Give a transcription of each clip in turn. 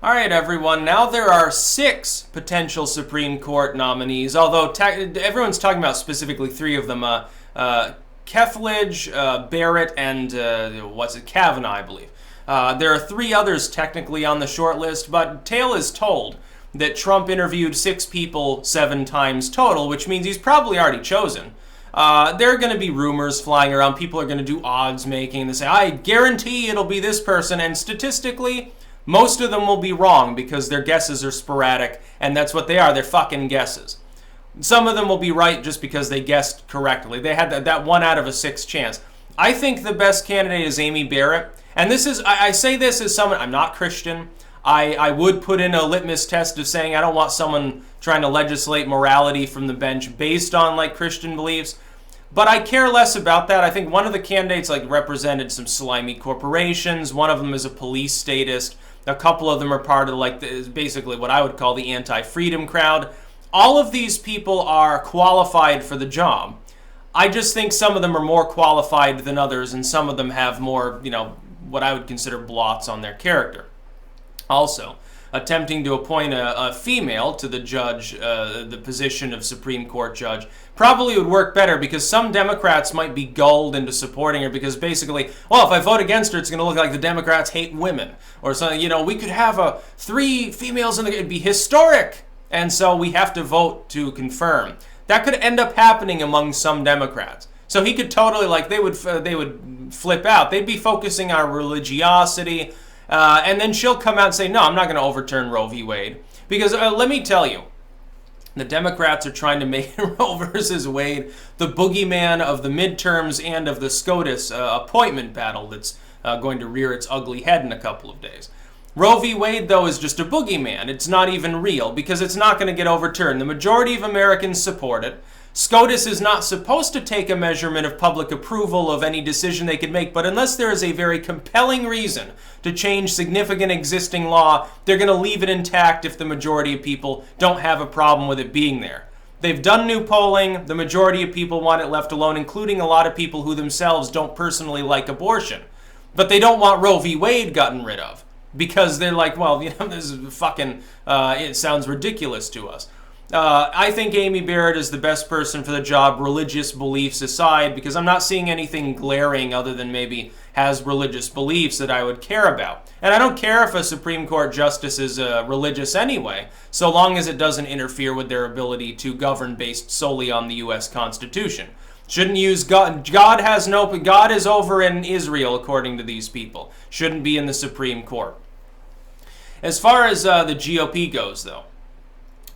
All right, everyone. Now there are 6 potential Supreme Court nominees, although everyone's talking about specifically 3 of them. Kethledge, Barrett, and Kavanaugh, I believe. There are 3 others technically on the short list, but tale is told that Trump interviewed 6 people 7 times total, which means he's probably already chosen. There are going to be rumors flying around. People are going to do odds making. They say, I guarantee it'll be this person, and statistically, most of them will be wrong because their guesses are sporadic, and that's what they are. They're fucking guesses. Some of them will be right just because they guessed correctly. They had that 1 out of a 6 chance. I think the best candidate is Amy Barrett. And this is, I say this as someone, I'm not Christian. I would put in a litmus test of saying I don't want someone trying to legislate morality from the bench based on like Christian beliefs. But I care less about that. I think one of the candidates like represented some slimy corporations. One of them is a police statist. A couple of them are part of like basically what I would call the anti-freedom crowd. All of these people are qualified for the job. I just think some of them are more qualified than others, and some of them have more, what I would consider blots on their character. Also, attempting to appoint a female to the judge, the position of Supreme Court judge, probably would work better because some Democrats might be gulled into supporting her because basically, well, if I vote against her, it's going to look like the Democrats hate women or something. We could have 3 females it'd be historic, and so we have to vote to confirm. That could end up happening among some Democrats. So he could totally they would flip out. They'd be focusing on religiosity. And then she'll come out and say, no, I'm not going to overturn Roe v. Wade. Because let me tell you, the Democrats are trying to make Roe versus Wade the boogeyman of the midterms and of the SCOTUS appointment battle that's going to rear its ugly head in a couple of days. Roe v. Wade, though, is just a boogeyman. It's not even real because it's not going to get overturned. The majority of Americans support it. SCOTUS is not supposed to take a measurement of public approval of any decision they could make, but unless there is a very compelling reason to change significant existing law, they're going to leave it intact if the majority of people don't have a problem with it being there. They've done new polling. The majority of people want it left alone, including a lot of people who themselves don't personally like abortion. But they don't want Roe v. Wade gotten rid of because they're like, well, this is fucking, it sounds ridiculous to us. I think Amy Barrett is the best person for the job, religious beliefs aside, because I'm not seeing anything glaring other than maybe has religious beliefs that I would care about. And I don't care if a Supreme Court justice is religious anyway, so long as it doesn't interfere with their ability to govern based solely on the U.S. Constitution. Shouldn't use God. God is over in Israel, according to these people. Shouldn't be in the Supreme Court. As far as the GOP goes, though,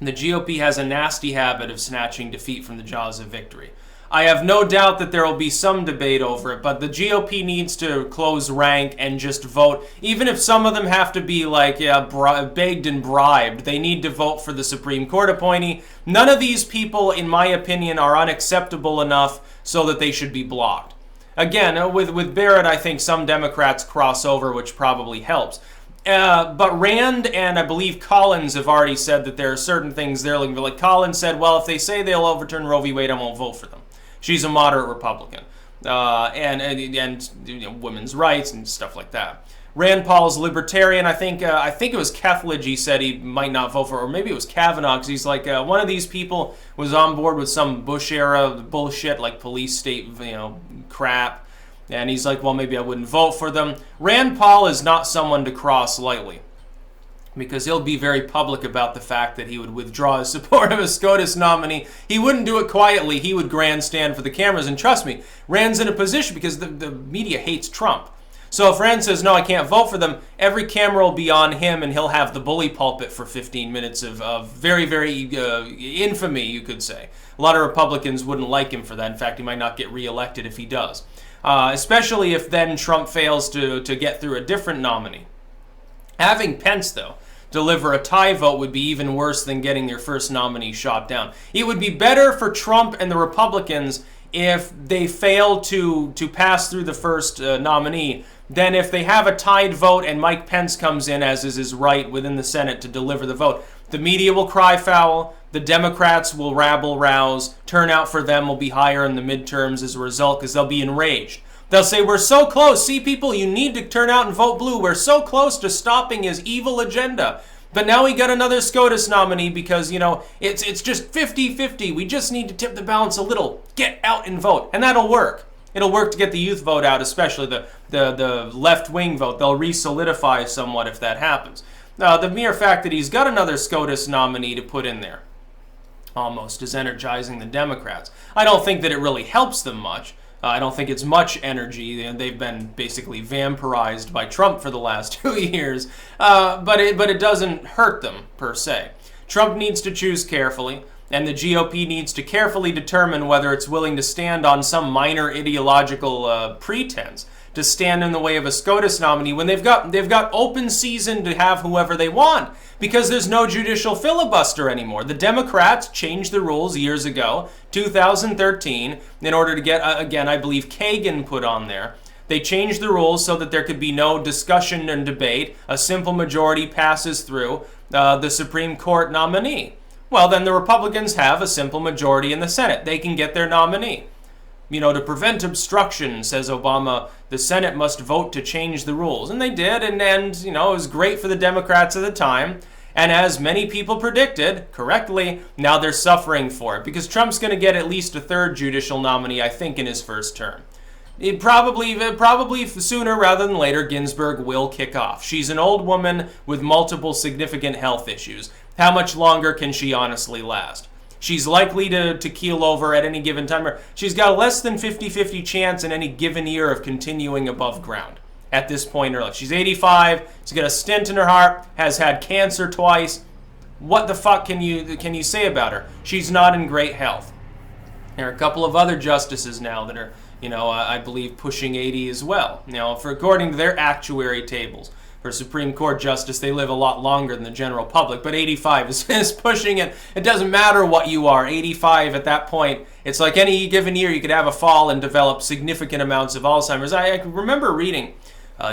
the GOP has a nasty habit of snatching defeat from the jaws of victory. I have no doubt that there will be some debate over it, but the GOP needs to close rank and just vote. Even if some of them have to be begged and bribed, they need to vote for the Supreme Court appointee. None of these people, in my opinion, are unacceptable enough so that they should be blocked. Again, with Barrett, I think some Democrats cross over, which probably helps. But Rand and I believe Collins have already said that there are certain things they're looking for. Like Collins said, well, if they say they'll overturn Roe v. Wade, I won't vote for them. She's a moderate Republican. And women's rights and stuff like that. Rand Paul's libertarian. I think it was Kethledge he said he might not vote for, or maybe it was Kavanaugh, because he's like, one of these people was on board with some Bush-era bullshit, like police state, crap. And he's like, well, maybe I wouldn't vote for them. Rand Paul is not someone to cross lightly because he'll be very public about the fact that he would withdraw his support of a SCOTUS nominee. He wouldn't do it quietly. He would grandstand for the cameras. And trust me, Rand's in a position because the media hates Trump. So if Rand says, no, I can't vote for them, every camera will be on him and he'll have the bully pulpit for 15 minutes of very, very infamy, you could say. A lot of Republicans wouldn't like him for that. In fact, he might not get reelected if he does. Especially if then Trump fails to get through a different nominee. Having Pence, though, deliver a tie vote would be even worse than getting their first nominee shot down. It would be better for Trump and the Republicans if they fail to pass through the first nominee than if they have a tied vote and Mike Pence comes in, as is his right within the Senate, to deliver the vote. The media will cry foul. The Democrats will rabble-rouse. Turnout for them will be higher in the midterms as a result because they'll be enraged. They'll say, we're so close. See, people, you need to turn out and vote blue. We're so close to stopping his evil agenda. But now we got another SCOTUS nominee because, you know, it's just 50-50. We just need to tip the balance a little. Get out and vote. And that'll work. It'll work to get the youth vote out, especially the left-wing vote. They'll re-solidify somewhat if that happens. The mere fact that he's got another SCOTUS nominee to put in there almost is energizing the Democrats. I don't think that it really helps them much. I don't think it's much energy. They've been basically vampirized by Trump for the last 2 years, but it doesn't hurt them, per se. Trump needs to choose carefully, and the GOP needs to carefully determine whether it's willing to stand on some minor ideological pretense to stand in the way of a SCOTUS nominee when they've got open season to have whoever they want, because there's no judicial filibuster anymore. The Democrats changed the rules years ago, 2013, in order to get, again, I believe Kagan put on there. They changed the rules so that there could be no discussion and debate. A simple majority passes through the Supreme Court nominee. Well, then the Republicans have a simple majority in the Senate. They can get their nominee. You know, to prevent obstruction, says Obama, the Senate must vote to change the rules. And they did, and you know, it was great for the Democrats at the time. And as many people predicted, correctly, now they're suffering for it. Because Trump's going to get at least a third judicial nominee, I think, in his first term. It probably sooner rather than later, Ginsburg will kick off. She's an old woman with multiple significant health issues. How much longer can she honestly last? She's likely to keel over at any given time. She's got a less than 50-50 chance in any given year of continuing above ground at this point in her life. She's 85. She's got a stent in her heart. Has had cancer twice. What the fuck can you say about her? She's not in great health. There are a couple of other justices now that are, you know, I believe pushing 80 as well. Now, according to their actuary tables. For Supreme Court justice, they live a lot longer than the general public, but 85 is pushing it. It doesn't matter what you are. 85 at that point, it's like any given year you could have a fall and develop significant amounts of Alzheimer's. I remember reading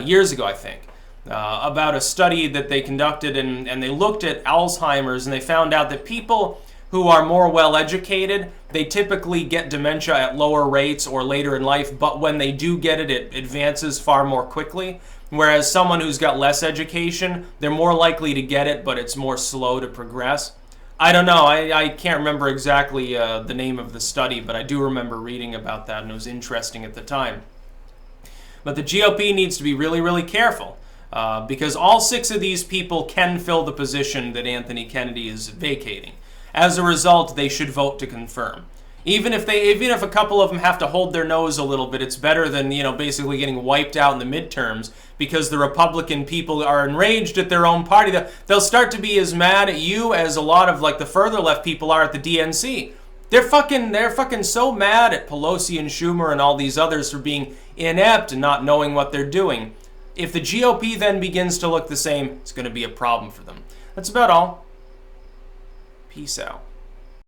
years ago, I think, about a study that they conducted, and they looked at Alzheimer's, and they found out that people who are more well-educated, they typically get dementia at lower rates or later in life, but when they do get it, it advances far more quickly. Whereas someone who's got less education, they're more likely to get it, but it's more slow to progress. I don't know. I can't remember exactly the name of the study, but I do remember reading about that, and it was interesting at the time. But the GOP needs to be really, really careful, because all 6 of these people can fill the position that Anthony Kennedy is vacating. As a result, they should vote to confirm. Even if a couple of them have to hold their nose a little bit, it's better than, you know, basically getting wiped out in the midterms because the Republican people are enraged at their own party. They'll start to be as mad at you as a lot of like the further left people are at the DNC. They're fucking so mad at Pelosi and Schumer and all these others for being inept and not knowing what they're doing. If the GOP then begins to look the same, it's going to be a problem for them. That's about all. Peace out.